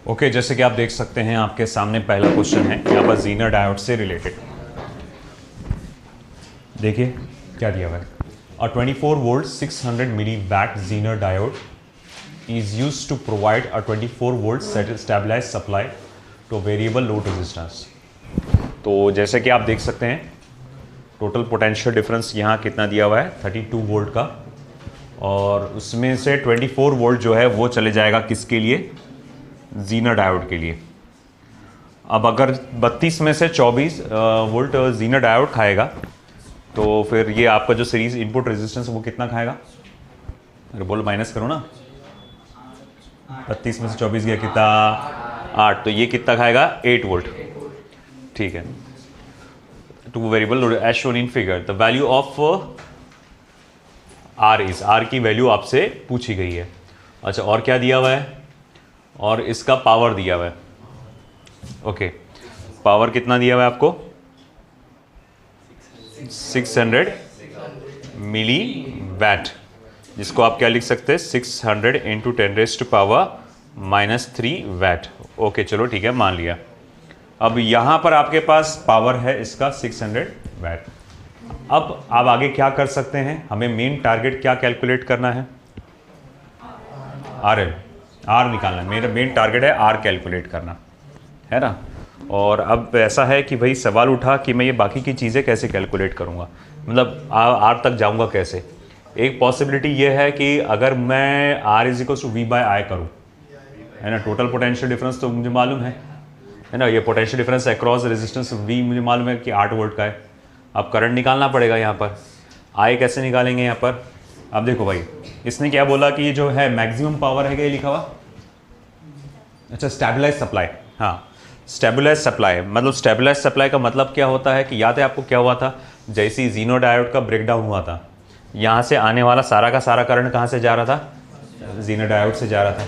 Okay, जैसे कि आप देख सकते हैं आपके सामने पहला क्वेश्चन है यहाँ पर जीनर डायोड से रिलेटेड। देखिए क्या दिया हुआ है। A 24 volt 600 milli watt zener diode is used to provide a 24 volt stabilize supply to variable load resistance. तो जैसे कि आप देख सकते हैं टोटल पोटेंशियल डिफरेंस यहाँ कितना दिया हुआ है 32 वोल्ट का, और उसमें से 24 वोल्ट जो है वो चले जाएगा किसके लिए, जीनर डायोड के लिए। अब अगर 32 में से 24 वोल्ट जीनर डायोड खाएगा तो फिर ये आपका जो सीरीज इनपुट रेजिस्टेंस वो कितना खाएगा, अरे बोलो माइनस करो ना, 32 में से 24 गया कितना 8, तो ये कितना खाएगा 8 वोल्ट। ठीक है, to variable load as shown in figure the value of R is, R की वैल्यू आपसे पूछी गई है। अच्छा, और क्या दिया हुआ है, और इसका पावर दिया हुआ है। ओके, पावर कितना दिया हुआ है आपको 600 मिली वैट, जिसको आप क्या लिख सकते हैं 600 इंटू 10⁻³ वैट। ओके चलो ठीक है, मान लिया। अब यहाँ पर आपके पास पावर है इसका 600 वैट। अब आप आगे क्या कर सकते हैं, हमें मेन टारगेट क्या कैलकुलेट करना है, आर निकालना है। मेरा मेन टारगेट है आर कैलकुलेट करना, है ना। और अब ऐसा है कि भाई सवाल उठा कि मैं ये बाकी की चीज़ें कैसे कैलकुलेट करूँगा, मतलब आर तक जाऊँगा कैसे। एक पॉसिबिलिटी ये है कि अगर मैं are is equal to V/I करूँ, है ना, टोटल पोटेंशियल डिफरेंस तो मुझे मालूम है ना, ये potential difference across resistance V मुझे मालूम है कि 8 वोल्ट का है। अब करंट निकालना पड़ेगा यहाँ पर, आई कैसे निकालेंगे यहाँ पर। अब देखो भाई, इसने क्या बोला कि ये जो है मैक्सिमम पावर है, क्या लिखा हुआ, अच्छा स्टेबलाइज सप्लाई। हाँ, स्टेबलाइज सप्लाई, मतलब स्टेबलाइज सप्लाई का मतलब क्या होता है कि याद है आपको क्या हुआ था, जैसे ही जीनर डायोड का ब्रेकडाउन हुआ था, यहाँ से आने वाला सारा का सारा करंट कहाँ से जा रहा था, जीनर डायोड से जा रहा था।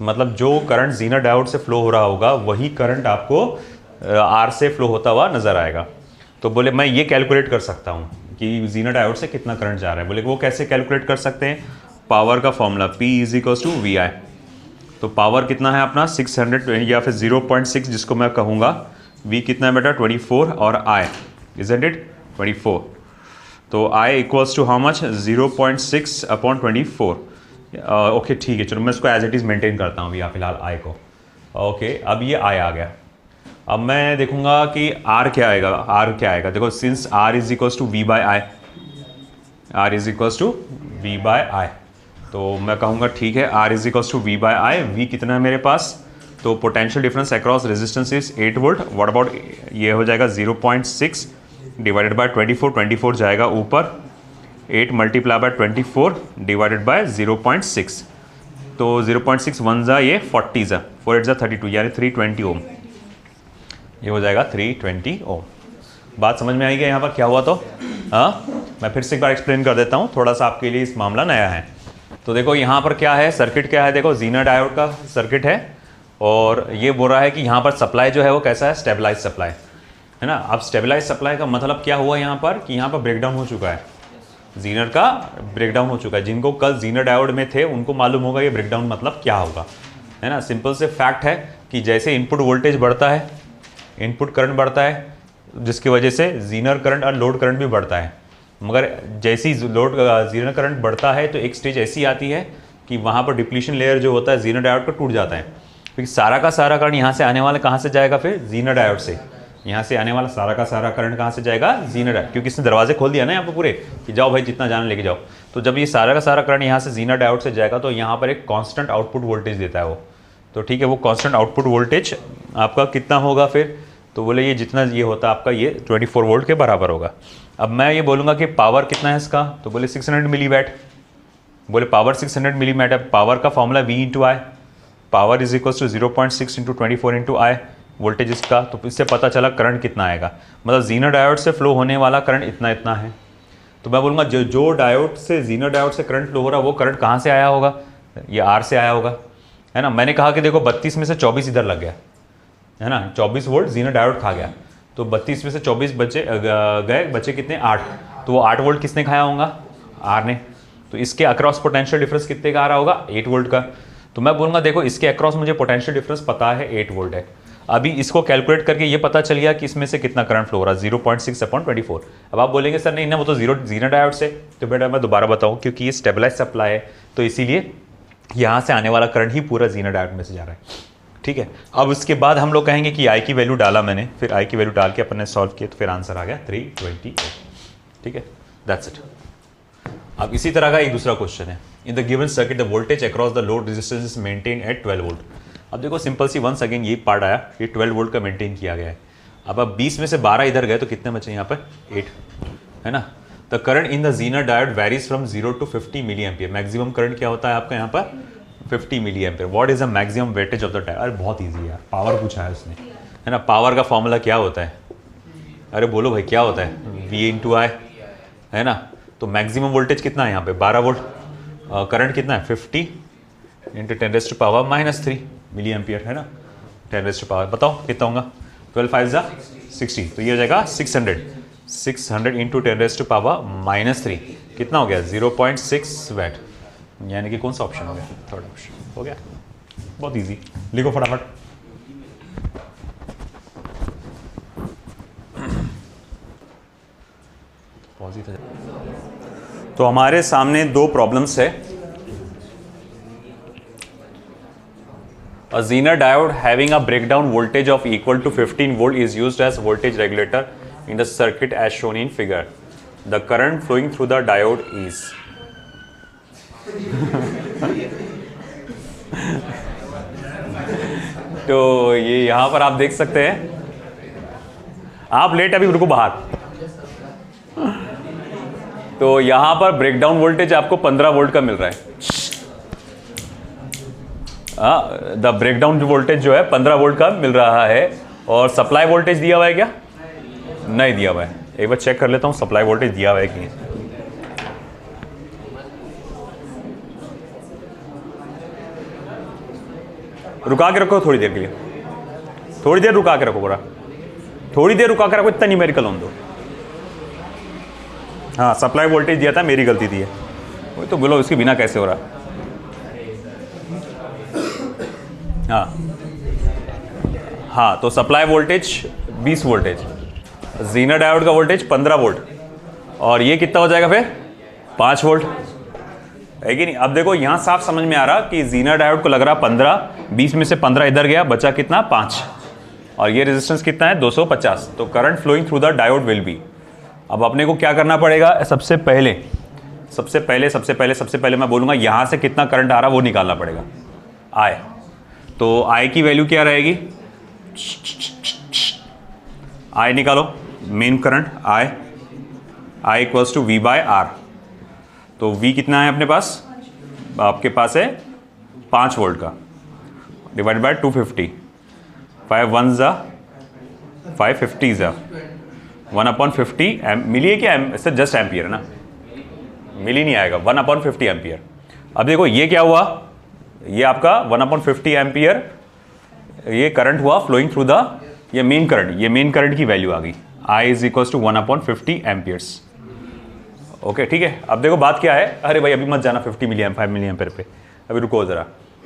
मतलब जो करंट जीनर डायोड से फ्लो हो रहा होगा वही करंट आपको आर से फ्लो होता हुआ नजर आएगा। तो बोले मैं ये कैलकुलेट कर सकता हूँ कि जीनर डायोड से कितना करंट जा रहा है। बोले वो कैसे कैलकुलेट कर सकते हैं, पावर का फॉर्मूला P = VI। तो पावर कितना है अपना 600 या फिर 0.6 जिसको मैं कहूँगा, V कितना है बेटा 24 और I इजंट इट 24। तो I equals to how much 0.6/24। Okay ठीक है, चलो मैं इसको एज इट इज़ मेंटेन करता हूँ अभी फिलहाल I को। ओके, अब ये I आ गया। अब मैं देखूंगा कि R क्या आएगा, R क्या आएगा। देखो since R is equals to V/I, R is equals to V/I, तो मैं कहूँगा ठीक है R is equals to V/I। V कितना है मेरे पास, तो potential difference across resistance is 8 volt. What about ये हो जाएगा 0.6 डिवाइडेड बाय 24, 24 जाएगा ऊपर, 8 मल्टीप्लाई बाय 24 डिवाइडेड बाय 0.6, तो 0.6 1 जा ये 40 जा 4 8 जा 32, यानी 320 ओम, ये हो जाएगा 320 ओम। बात समझ में आई क्या यहाँ पर क्या हुआ। तो हाँ, मैं फिर से एक बार एक्सप्लेन कर देता हूँ, थोड़ा सा आपके लिए इस मामला नया है। तो देखो यहाँ पर क्या है, सर्किट क्या है, देखो जीनर डायोड का सर्किट है, और ये बोल रहा है कि यहाँ पर सप्लाई जो है वो कैसा है, स्टेबलाइज सप्लाई, है ना। अब स्टेबलाइज सप्लाई का मतलब क्या हुआ यहाँ पर कि यहाँ पर ब्रेकडाउन हो चुका है, जीनर का ब्रेकडाउन हो चुका है। जिनको कल जीनर डायोड में थे उनको मालूम होगा ये ब्रेकडाउन मतलब क्या होगा, है ना। सिंपल से फैक्ट है कि जैसे इनपुट वोल्टेज बढ़ता है, इनपुट करंट बढ़ता है, जिसकी वजह से जीनर करंट और लोड करंट भी बढ़ता है। मगर जैसे ही लोड जीनर करंट बढ़ता है तो एक स्टेज ऐसी आती है कि वहाँ पर डिप्लीशन लेयर जो होता है जीनर डायोड का टूट जाता है, क्योंकि सारा का सारा करंट यहाँ से आने वाला कहाँ से जाएगा, फिर जीनर डायोड से। यहाँ से आने वाला सारा का सारा करंट कहाँ से जाएगा, जीनर डायोड, क्योंकि इसने दरवाजे खोल दिया ना यहाँ पर पूरे कि जाओ भाई जितना जाना लेके जाओ। तो जब ये सारा का सारा करंट यहाँ से जीनर डायोड से जाएगा तो यहाँ पर एक कॉन्स्टेंट आउटपुट वोल्टेज देता है वो। तो ठीक है, वो कॉन्स्टेंट आउटपुट वोल्टेज आपका कितना होगा फिर, तो बोले ये जितना ये होता है आपका ये 24 वोल्ट के बराबर होगा। अब मैं ये बोलूँगा कि पावर कितना है इसका, तो बोले 600 मिली वैट। बोले पावर 600 मिली वैट है, पावर का formula V/I, power is equals to 0.6 into 24 into I voltage इसका। तो इससे पता चला करंट कितना आएगा, मतलब जीनर डायोड से फ्लो होने वाला करंट इतना इतना है। तो मैं बोलूँगा जो डायोड से जीनर डायोड से करंट फ्लो हो रहा है वो करंट कहाँ से आया होगा, ये R से आया होगा, है ना। मैंने कहा कि देखो 32 में से 24 इधर लग गया, है ना, 24 वोल्ट जीनर डायोड खा गया, तो 32 में से 24 बचे गए, बचे कितने 8, तो वो 8 वोल्ट किसने खाया होगा, आर ने। तो इसके अक्रॉस पोटेंशियल डिफरेंस कितने का आ रहा होगा, 8 वोल्ट का। तो मैं बोलूँगा देखो इसके अक्रॉस मुझे पोटेंशियल डिफरेंस पता है 8 वोल्ट है। अभी इसको कैलकुलेट करके ये पता चल गया कि इसमें से कितना करंट फ्लो हो रहा है 0.6/24। अब आप बोलेंगे सर नहीं ना वो तो जीरो डायोड से, तो बेटा मैं दोबारा बताऊँ क्योंकि ये स्टेबलाइज सप्लाई है तो इसीलिए यहाँ से आने वाला करंट ही पूरा जीरो डायोड में से जा रहा है। ठीक है, अब उसके बाद हम लोग कहेंगे कि आई की वैल्यू डाला मैंने, फिर आई की वैल्यू डाल के अपन ने सॉल्व किया तो फिर आंसर आ गया 328। ठीक है, दैट्स इट। अब इसी तरह का एक दूसरा क्वेश्चन है, in the given circuit the voltage across the load resistance is maintain at 12 volt. अब देखो सिंपल सी वंस अगेन ये पार्ट आया, ये 12 वोल्ट का मेंटेन किया गया है। अब 20 में से 12 इधर गए तो कितने बचे यहाँ पर 8, है ना। The current in the zener diode varies from 0 to 50 milli ampere. Maximum current क्या होता है आपका यहाँ पर 50 milli ampere. What is the maximum wattage of the diode. अरे बहुत ईजी यार, पावर पूछा है उसने, है ना। पावर का फॉर्मूला क्या होता है, अरे बोलो भाई क्या होता है, V × I, है ना। तो मैक्सिमम वोल्टेज कितना है यहाँ पे 12 वोल्ट, करंट कितना है 50 × 10⁻³ मिली एम्पियर, है ना। 10⁻, बताओ कितना होगा, 12 5 60, तो ये हो जाएगा 600 × 10⁻³ कितना हो गया 0.6 वैट, यानी कि कौन सा ऑप्शन हो गया, थर्ड ऑप्शन हो गया। बहुत इजी, लिखो फटाफट। तो हमारे सामने दो प्रॉब्लम्स है। A Zener diode having a breakdown voltage of equal to 15 volt is used as voltage regulator in the circuit as shown in figure. The current flowing through the diode is तो ये यहाँ पर आप देख सकते हैं, आप लेट अभी रुको बाहर। तो यहाँ पर ब्रेकडाउन वोल्टेज आपको 15 वोल्ट का मिल रहा है। द ब्रेकडाउन वोल्टेज जो है 15 वोल्ट का मिल रहा है। और सप्लाई वोल्टेज दिया हुआ है क्या, नहीं दिया हुआ है। एक बार चेक कर लेता हूँ सप्लाई वोल्टेज दिया हुआ है कि नहीं। रुका के रखो थोड़ी देर के लिए, थोड़ी देर रुका के रखो, पूरा थोड़ी देर रुका के रखो, इतना न्यूमेरिकल होने दो। हाँ सप्लाई वोल्टेज दिया था, मेरी गलती थी है, वही तो बोलो इसके बिना कैसे हो रहा। हाँ तो supply voltage 20 voltage, Zener diode का वोल्टेज 15 वोल्ट, और ये कितना हो जाएगा फिर 5 वोल्ट, है कि नहीं। अब देखो यहाँ साफ समझ में आ रहा कि जीनर डायोड को लग रहा 15, 20 में से 15 इधर गया, बचा कितना 5, और ये रेजिस्टेंस कितना है 250। तो current flowing through the diode will be. अब अपने को क्या करना पड़ेगा, सबसे पहले मैं बोलूँगा यहाँ से कितना करंट आ रहा वो निकालना पड़ेगा, I। तो I की वैल्यू क्या रहेगी, I निकालो, main current I equals to V/R। तो V कितना है अपने पास, आपके पास है 5 वोल्ट का, डिवाइड बाय 250, 5 1 ज़ा 5 50 ज़ा 1/50 मिली है क्या, इससे जस्ट एम्पियर है ना, मिली नहीं आएगा, 1/50 एम्पियर। अब देखो ये क्या हुआ, ये आपका 1/50 एम्पियर ये करंट हुआ फ्लोइंग थ्रू द, ये मेन करंट की वैल्यू आ गई, I is equals to 1/50 amperes. Okay ठीक है। अब देखो बात क्या है, अरे भाई अभी मत जाना 50 मिली एम्प 5 मिली एम्पियर पे, अभी रुको ज़रा।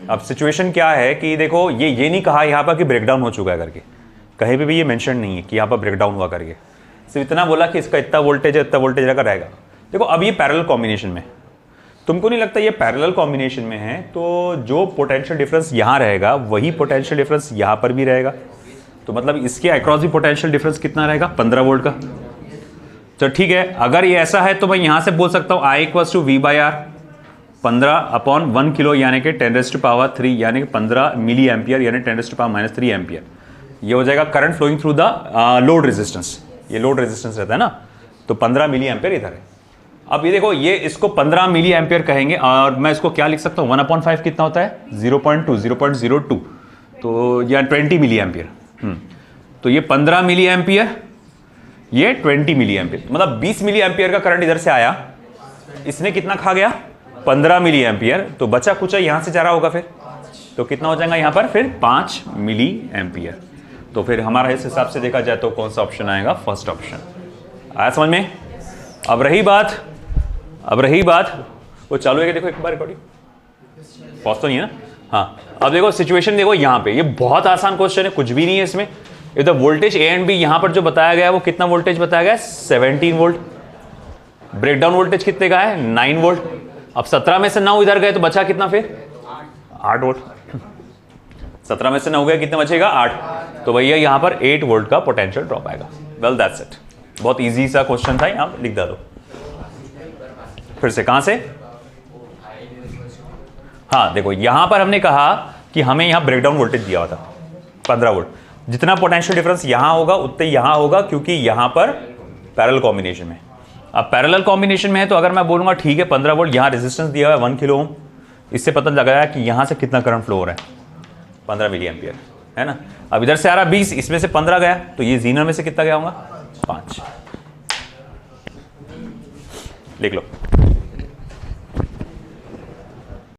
अब सिचुएशन क्या है कि देखो ये नहीं कहा यहाँ पर कि ब्रेकडाउन हो चुका है करके, कहीं पे भी ये मेंशन नहीं है कि यहाँ पर ब्रेकडाउन हुआ करके, सिर्फ इतना बोला कि इसका इतना वोल्टेज है, इतना वोल्टेज रहेगा। देखो अब ये पैरेलल कॉम्बिनेशन में, तुमको नहीं लगता ये पैरेलल कॉम्बिनेशन में है, तो जो पोटेंशियल डिफरेंस यहाँ रहेगा वही पोटेंशियल डिफरेंस यहाँ पर भी रहेगा। तो मतलब इसके अक्रॉस भी पोटेंशियल डिफरेंस कितना रहेगा 15 वोल्ट का। तो ठीक है, अगर ये ऐसा है तो मैं यहाँ से बोल सकता हूँ I equals to V/R 15/1 kilo यानी कि 10⁻³ यानी कि 15 मिली एम्पियर यानी 10⁻³ एम्पियर। ये हो जाएगा current flowing through the load resistance, ये लोड रेजिस्टेंस रहता है ना, तो 15 मिली एम्पियर इधर है। अब ये देखो ये इसको 15 मिली एम्पियर कहेंगे, और मैं इसको क्या लिख सकता हूँ 1/5 कितना होता है 0.02, तो या 20 मिली एम्पियर। तो ये 15 मिली एम्पियर, ये 20 मिली एम्पियर, मतलब 20 मिली एम्पियर का करंट इधर से आया, इसने कितना खा गया 15 मिली एम्पियर, तो बचा कुछ यहां से जा रहा होगा फिर, तो कितना हो जाएगा यहां पर फिर 5 मिली एम्पियर। तो फिर हमारा इस हिसाब से देखा जाए तो कौन सा ऑप्शन आएगा, फर्स्ट ऑप्शन। आया समझ में। अब रही बात वो चालू है कि देखो एक बार रिकॉर्डिंग पॉज तो नहीं है ना, हाँ, अब देखो सिचुएशन देखो यहाँ पे, ये बहुत आसान क्वेश्चन है, कुछ भी नहीं है इसमें। इधर वोल्टेज ए एंड बी यहाँ पर जो बताया गया है वो कितना वोल्टेज बताया गया है, 17 वोल्ट। ब्रेकडाउन वोल्टेज कितने का है, 9 वोल्ट। अब 17 में से 9 इधर गए तो बचा कितना फिर, 8 वोल्ट। 17 में से 9 गया, कितना बचेगा, 8। तो भैया यहाँ पर 8 वोल्ट का पोटेंशियल ड्रॉप आएगा। वेल दैट्स इट, बहुत इजी सा क्वेश्चन था, यहाँ लिख दो। फिर से कहां से, हाँ देखो यहां पर हमने कहा कि हमें यहां ब्रेकडाउन वोल्टेज दिया हुआ था 15 वोल्ट। जितना पोटेंशियल डिफरेंस यहां होगा उतने यहां होगा, क्योंकि यहां पर पैरेलल कॉम्बिनेशन में। अब पैरेलल कॉम्बिनेशन में है तो अगर मैं बोलूंगा ठीक है 15 वोल्ट, यहां रेजिस्टेंस दिया हुआ है 1 किलो ओम, इससे पता लगा है कि यहां से कितना करंट फ्लो हो रहा है, 15 मिली एम्पियर, है ना। अब इधर से आ रहा 20, इसमें से 15 गया तो ये जीनर में से कितना गया होगा, 5। लिख लो।